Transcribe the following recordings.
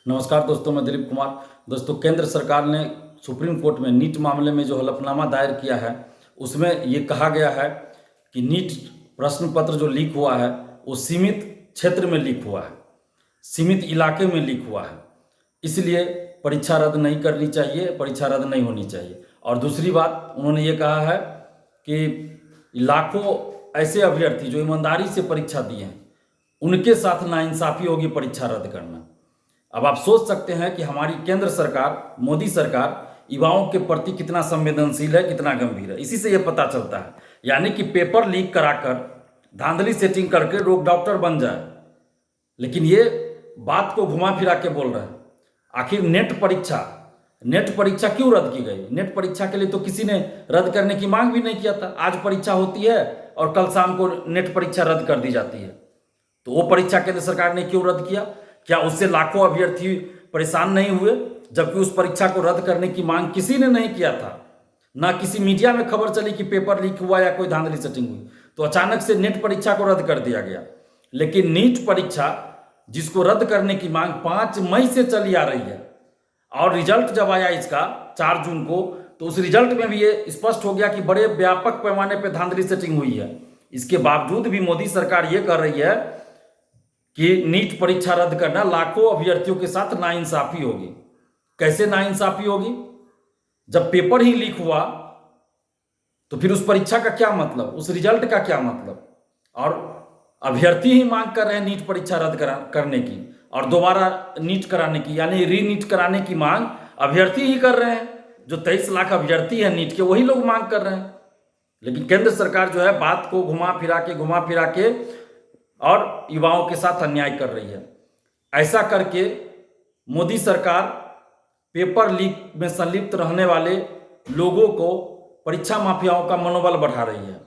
नमस्कार दोस्तों, मैं दिलीप कुमार। दोस्तों, केंद्र सरकार ने सुप्रीम कोर्ट में नीट मामले में जो हलफनामा दायर किया है उसमें ये कहा गया है कि नीट प्रश्न पत्र जो लीक हुआ है वो सीमित क्षेत्र में लीक हुआ है, सीमित इलाके में लीक हुआ है, इसलिए परीक्षा रद्द नहीं करनी चाहिए, परीक्षा रद्द नहीं होनी चाहिए। और दूसरी बात उन्होंने ये कहा है कि लाखों ऐसे अभ्यर्थी जो ईमानदारी से परीक्षा दिए हैं उनके साथ नाइंसाफ़ी होगी परीक्षा रद्द करना। अब आप सोच सकते हैं कि हमारी केंद्र सरकार, मोदी सरकार युवाओं के प्रति कितना संवेदनशील है, कितना गंभीर है। इसी से ये पता चलता है, यानी कि पेपर लीक कराकर धांधली सेटिंग करके लोग डॉक्टर बन जाए, लेकिन ये बात को घुमा फिरा के बोल रहे हैं। आखिर नेट परीक्षा क्यों रद्द की गई? नेट परीक्षा के लिए तो किसी ने रद्द करने की मांग भी नहीं किया था। आज परीक्षा होती है और कल शाम को नेट परीक्षा रद्द कर दी जाती है, तो वो परीक्षा केंद्र सरकार ने क्यों रद्द किया? क्या उससे लाखों अभ्यर्थी परेशान नहीं हुए? जबकि उस परीक्षा को रद्द करने की मांग किसी ने नहीं किया था, ना किसी मीडिया में खबर चली कि पेपर लीक हुआ या कोई धांधली सेटिंग हुई, तो अचानक से नेट परीक्षा को रद्द कर दिया गया। लेकिन नीट परीक्षा जिसको रद्द करने की मांग 5 मई से चली आ रही है, और रिजल्ट जब आया इसका 4 जून को, तो उस रिजल्ट में भी ये स्पष्ट हो गया कि बड़े व्यापक पैमाने पर धांधली सेटिंग हुई है। इसके बावजूद भी मोदी सरकार ये कर रही है कि नीट परीक्षा रद्द करना लाखों अभ्यर्थियों के साथ नाइंसाफी होगी। कैसे नाइंसाफी होगी? जब पेपर ही लीक हुआ तो फिर उस परीक्षा का क्या मतलब, उस रिजल्ट का क्या मतलब? और अभ्यर्थी ही मांग कर रहे हैं नीट परीक्षा रद्द करने की और दोबारा नीट कराने की, यानी रीनीट कराने की मांग अभ्यर्थी ही कर रहे हैं। जो 23 लाख अभ्यर्थी हैं नीट के, वही लोग मांग कर रहे हैं। लेकिन केंद्र सरकार जो है बात को घुमा फिरा के और युवाओं के साथ अन्याय कर रही है। ऐसा करके मोदी सरकार पेपर लीक में संलिप्त रहने वाले लोगों को, परीक्षा माफियाओं का मनोबल बढ़ा रही है।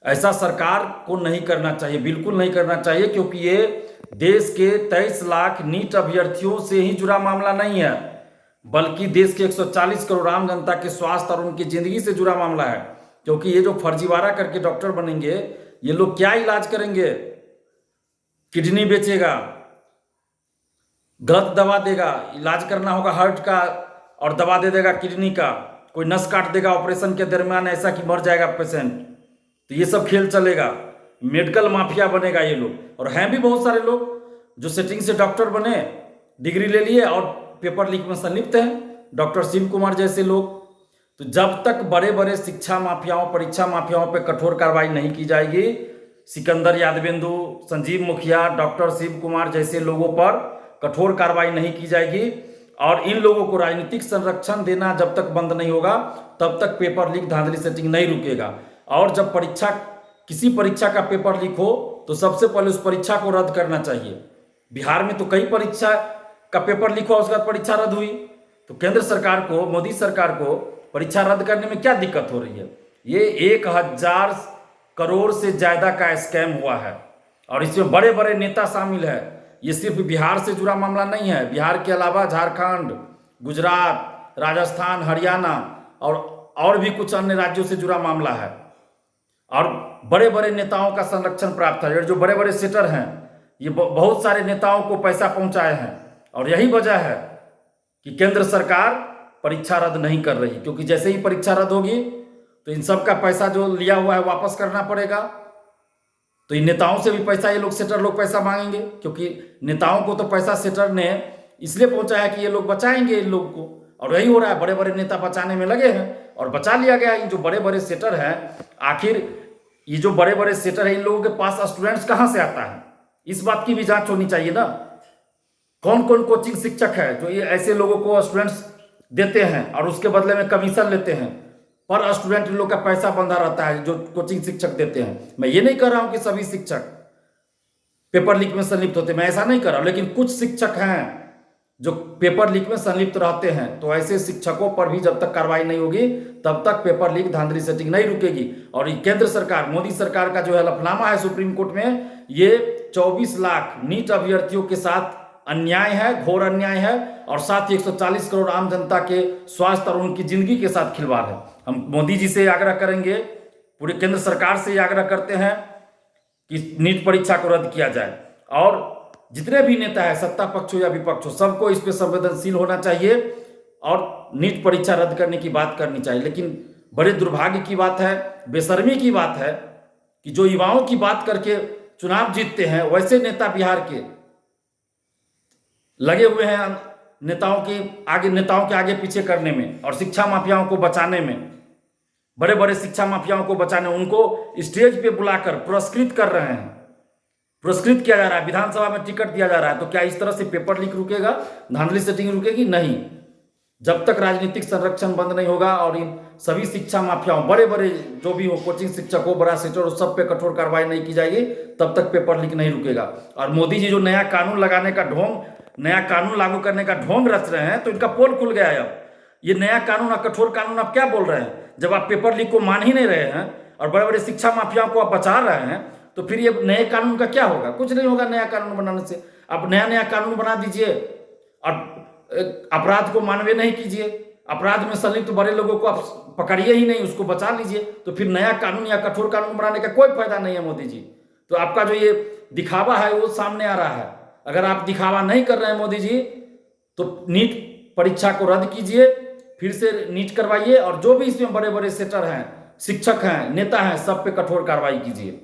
ऐसा सरकार को नहीं करना चाहिए, बिल्कुल नहीं करना चाहिए, क्योंकि ये देश के 23 लाख नीट अभ्यर्थियों से ही जुड़ा मामला नहीं है, बल्कि देश के 140 करोड़ आम जनता के स्वास्थ्य और उनकी जिंदगी से जुड़ा मामला है। क्योंकि ये जो फर्जीवाड़ा करके डॉक्टर बनेंगे, ये लोग क्या इलाज करेंगे? किडनी बेचेगा, गलत दवा देगा, इलाज करना होगा हार्ट का और दवा दे देगा किडनी का, कोई नस काट देगा ऑपरेशन के दरमियान ऐसा कि मर जाएगा पेशेंट। तो ये सब खेल चलेगा, मेडिकल माफिया बनेगा ये लोग। और हैं भी बहुत सारे लोग जो सेटिंग से डॉक्टर बने, डिग्री ले लिए और पेपर लीक में संलिप्त हैं, डॉक्टर शिव कुमार जैसे लोग। तो जब तक बड़े बड़े शिक्षा माफियाओं, परीक्षा माफियाओं पर कठोर कार्रवाई नहीं की जाएगी, सिकंदर यादवेंदु, संजीव मुखिया, डॉक्टर शिव कुमार जैसे लोगों पर कठोर कार्रवाई नहीं की जाएगी और इन लोगों को राजनीतिक संरक्षण देना जब तक बंद नहीं होगा, तब तक पेपर लीक, धांधली सेटिंग नहीं रुकेगा। और जब किसी परीक्षा का पेपर लीक हो तो सबसे पहले उस परीक्षा को रद्द करना चाहिए। बिहार में तो कई परीक्षा का पेपर लीक हुआ, उसके बाद परीक्षा रद्द हुई। तो केंद्र सरकार को, मोदी सरकार को परीक्षा रद्द करने में क्या दिक्कत हो रही है? ये 1000 करोड़ से ज्यादा का स्कैम हुआ है और इसमें बड़े बड़े नेता शामिल है। ये सिर्फ बिहार से जुड़ा मामला नहीं है, बिहार के अलावा झारखंड, गुजरात, राजस्थान, हरियाणा और भी कुछ अन्य राज्यों से जुड़ा मामला है। और बड़े बड़े नेताओं का संरक्षण प्राप्त है। जो बड़े बड़े सेटर हैं, ये बहुत सारे नेताओं को पैसा पहुंचाए हैं और यही वजह है कि केंद्र सरकार परीक्षा रद्द नहीं कर रही, क्योंकि जैसे ही परीक्षा रद्द होगी तो इन सब का पैसा जो लिया हुआ है वापस करना पड़ेगा। तो इन नेताओं से भी पैसा, ये लोग सेटर लोग पैसा मांगेंगे, क्योंकि नेताओं को तो पैसा सेटर ने इसलिए पहुंचाया कि ये लोग बचाएंगे इन लोग को, और यही हो रहा है। बड़े बड़े नेता बचाने में लगे हैं और बचा लिया गया। इन जो बड़े बड़े सेटर हैं, आखिर ये जो बड़े बड़े सेटर हैं, इन लोगों के पास स्टूडेंट्स कहाँ से आता है? इस बात की भी जांच होनी चाहिए ना। कौन कौन कोचिंग शिक्षक है जो ये ऐसे लोगों को स्टूडेंट्स देते हैं और उसके बदले में कमीशन लेते हैं? पर स्टूडेंट इन लोग का पैसा बंधा रहता है जो कोचिंग शिक्षक देते हैं। मैं ये नहीं कर रहा हूं कि सभी शिक्षक पेपर लीक में संलिप्त होते, मैं ऐसा नहीं कर रहा हूं, लेकिन कुछ शिक्षक हैं जो पेपर लीक में संलिप्त रहते हैं। तो ऐसे शिक्षकों पर भी जब तक कार्रवाई नहीं होगी तब तक पेपर लीक, धांधली सेटिंग नहीं रुकेगी। और ये केंद्र सरकार, मोदी सरकार का जो हलफनामा है सुप्रीम कोर्ट में, ये 24 लाख नीट अभ्यर्थियों के साथ अन्याय है, घोर अन्याय है, और साथ ही 140 करोड़ आम जनता के स्वास्थ्य और उनकी जिंदगी के साथ खिलवाड़ है। हम मोदी जी से आग्रह करेंगे, पूरे केंद्र सरकार से आग्रह करते हैं कि नीट परीक्षा को रद्द किया जाए और जितने भी नेता है, सत्ता पक्ष हो या विपक्ष हो, सबको इस पे संवेदनशील होना चाहिए और नीट परीक्षा रद्द करने की बात करनी चाहिए। लेकिन बड़े दुर्भाग्य की बात है, बेशर्मी की बात है कि जो युवाओं की बात करके चुनाव जीतते हैं, वैसे नेता बिहार के लगे हुए हैं नेताओं के आगे पीछे करने में और शिक्षा माफियाओं को बचाने में, बड़े बड़े शिक्षा माफियाओं को बचाने, उनको स्टेज पे बुलाकर पुरस्कृत कर रहे हैं, पुरस्कृत किया जा रहा है, विधानसभा में टिकट दिया जा रहा है। तो क्या इस तरह से पेपर लीक रुकेगा, धांधली सेटिंग रुकेगी? नहीं। जब तक राजनीतिक संरक्षण बंद नहीं होगा और इन सभी शिक्षा माफियाओं, बड़े बड़े जो भी हो, कोचिंग शिक्षक हो, बड़ा सेक्टर हो, सब पे कठोर कार्रवाई नहीं की जाएगी, तब तक पेपर लीक नहीं रुकेगा। और मोदी जी जो नया कानून लगाने का ढोंग, नया कानून लागू करने का ढोंग रच रहे हैं, तो इनका पोल खुल गया है। अब ये नया कानून और कठोर कानून आप क्या बोल रहे हैं? जब आप पेपर लीक को मान ही नहीं रहे हैं और बड़े बड़े शिक्षा माफियाओं को आप बचा रहे हैं, तो फिर ये नए कानून का क्या होगा? कुछ नहीं होगा नया कानून बनाने से। आप नया नया कानून बना दीजिए और अपराध को मानवे नहीं कीजिए, अपराध में संलिप्त बड़े लोगों को आप पकड़िए ही नहीं, उसको बचा लीजिए। तो फिर नया कानून या कठोर कानून बनाने का कोई फायदा नहीं है मोदी जी। तो आपका जो ये दिखावा है वो सामने आ रहा है। अगर आप दिखावा नहीं कर रहे हैं मोदी जी, तो नीट परीक्षा को रद्द कीजिए, फिर से नीट करवाइए और जो भी इसमें बड़े बड़े सेटर हैं, शिक्षक हैं, नेता हैं, सब पे कठोर कार्रवाई कीजिए।